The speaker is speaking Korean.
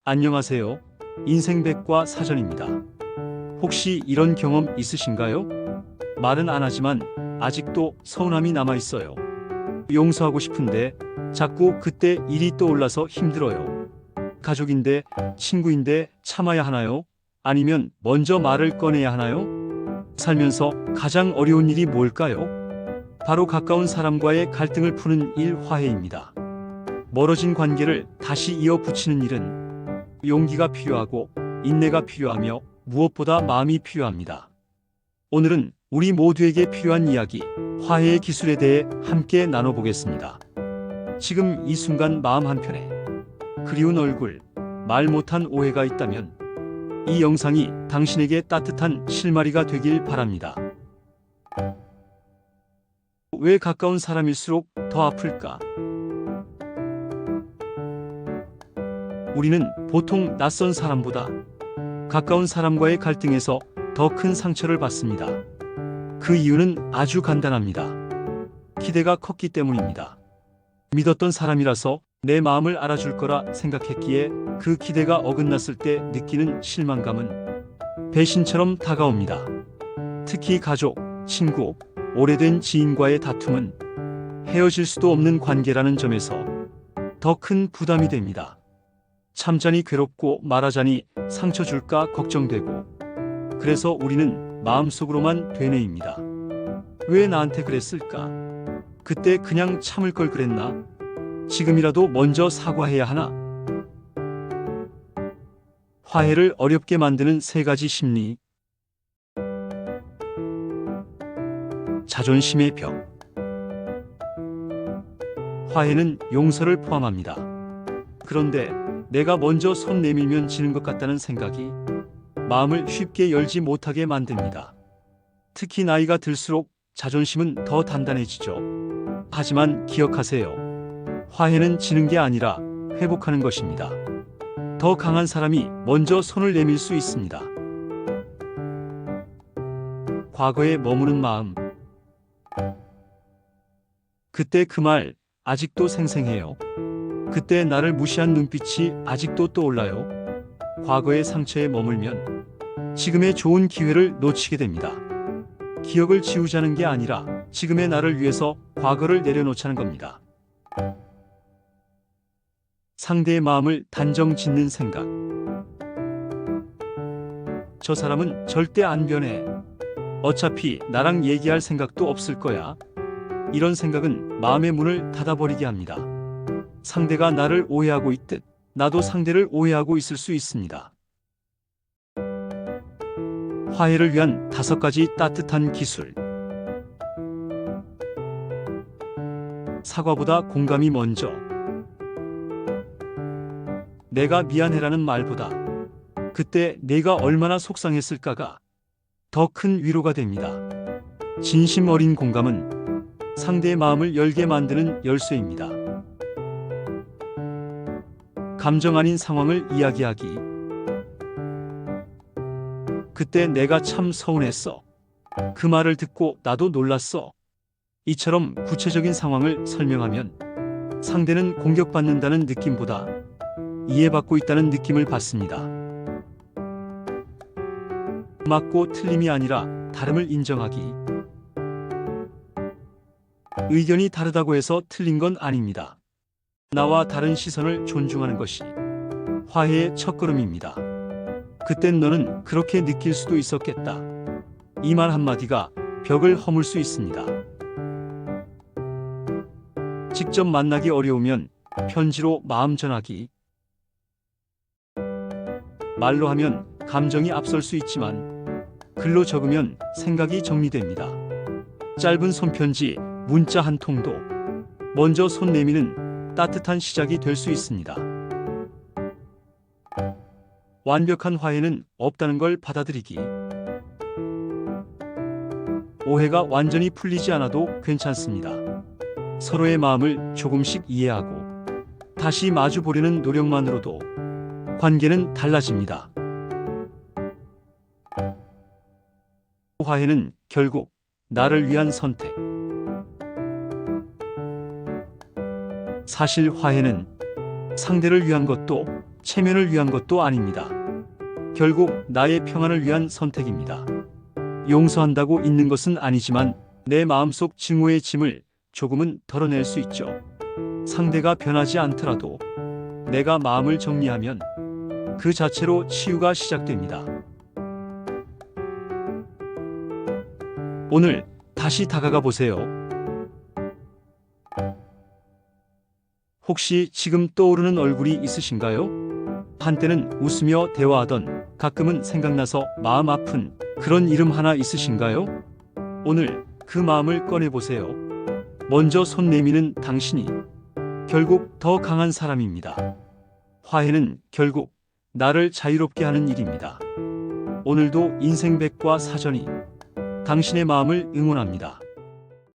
안녕하세요. 인생백과 사전입니다. 혹시 이런 경험 있으신가요? 말은 안 하지만 아직도 서운함이 남아 있어요. 용서하고 싶은데 자꾸 그때 일이 떠올라서 힘들어요. 가족인데, 친구인데 참아야 하나요? 아니면 먼저 말을 꺼내야 하나요? 살면서 가장 어려운 일이 뭘까요? 바로 가까운 사람과의 갈등을 푸는 화해입니다. 멀어진 관계를 다시 이어붙이는 일은 용기가 필요하고 인내가 필요하며 무엇보다 마음이 필요합니다. 오늘은 우리 모두에게 필요한 이야기, 화해의 기술에 대해 함께 나눠보겠습니다. 지금 이 순간 마음 한편에 그리운 얼굴, 말 못한 오해가 있다면 이 영상이 당신에게 따뜻한 실마리가 되길 바랍니다. 왜 가까운 사람일수록 더 아플까? 우리는 보통 낯선 사람보다 가까운 사람과의 갈등에서 더 큰 상처를 받습니다. 그 이유는 아주 간단합니다. 기대가 컸기 때문입니다. 믿었던 사람이라서 내 마음을 알아줄 거라 생각했기에 그 기대가 어긋났을 때 느끼는 실망감은 배신처럼 다가옵니다. 특히 가족, 친구, 오래된 지인과의 다툼은 헤어질 수도 없는 관계라는 점에서 더 큰 부담이 됩니다. 참자니 괴롭고 말하자니 상처 줄까 걱정되고, 그래서 우리는 마음속으로만 되뇌입니다. 왜 나한테 그랬을까? 그때 그냥 참을 걸 그랬나? 지금이라도 먼저 사과해야 하나? 화해를 어렵게 만드는 세 가지 심리. 자존심의 벽. 화해는 용서를 포함합니다. 그런데 내가 먼저 손 내밀면 지는 것 같다는 생각이 마음을 쉽게 열지 못하게 만듭니다. 특히 나이가 들수록 자존심은 더 단단해지죠. 하지만 기억하세요. 화해는 지는 게 아니라 회복하는 것입니다. 더 강한 사람이 먼저 손을 내밀 수 있습니다. 과거에 머무는 마음. 그때 그 말 아직도 생생해요. 그때 나를 무시한 눈빛이 아직도 떠올라요. 과거의 상처에 머물면 지금의 좋은 기회를 놓치게 됩니다. 기억을 지우자는 게 아니라 지금의 나를 위해서 과거를 내려놓자는 겁니다. 상대의 마음을 단정 짓는 생각. 저 사람은 절대 안 변해. 어차피 나랑 얘기할 생각도 없을 거야. 이런 생각은 마음의 문을 닫아버리게 합니다. 상대가 나를 오해하고 있듯 나도 상대를 오해하고 있을 수 있습니다. 화해를 위한 5가지 따뜻한 기술. 사과보다 공감이 먼저. 내가 미안해라는 말보다 그때 내가 얼마나 속상했을까가 더 큰 위로가 됩니다. 진심 어린 공감은 상대의 마음을 열게 만드는 열쇠입니다. 감정 아닌 상황을 이야기하기. 그때 내가 참 서운했어. 그 말을 듣고 나도 놀랐어. 이처럼 구체적인 상황을 설명하면 상대는 공격받는다는 느낌보다 이해받고 있다는 느낌을 받습니다. 맞고 틀림이 아니라 다름을 인정하기. 의견이 다르다고 해서 틀린 건 아닙니다. 나와 다른 시선을 존중하는 것이 화해의 첫걸음입니다. 그땐 너는 그렇게 느낄 수도 있었겠다. 이 말 한마디가 벽을 허물 수 있습니다. 직접 만나기 어려우면 편지로 마음 전하기. 말로 하면 감정이 앞설 수 있지만 글로 적으면 생각이 정리됩니다. 짧은 손편지, 문자 한 통도 먼저 손 내미는 따뜻한 시작이 될 수 있습니다. 완벽한 화해는 없다는 걸 받아들이기. 오해가 완전히 풀리지 않아도 괜찮습니다. 서로의 마음을 조금씩 이해하고 다시 마주 보려는 노력만으로도 관계는 달라집니다. 화해는 결국 나를 위한 선택. 사실 화해는 상대를 위한 것도 체면을 위한 것도 아닙니다. 결국 나의 평안을 위한 선택입니다. 용서한다고 있는 것은 아니지만 내 마음속 증오의 짐을 조금은 덜어낼 수 있죠. 상대가 변하지 않더라도 내가 마음을 정리하면 그 자체로 치유가 시작됩니다. 오늘 다시 다가가 보세요. 혹시 지금 떠오르는 얼굴이 있으신가요? 한때는 웃으며 대화하던, 가끔은 생각나서 마음 아픈 그런 이름 하나 있으신가요? 오늘 그 마음을 꺼내보세요. 먼저 손 내미는 당신이 결국 더 강한 사람입니다. 화해는 결국 나를 자유롭게 하는 일입니다. 오늘도 인생백과 사전이 당신의 마음을 응원합니다.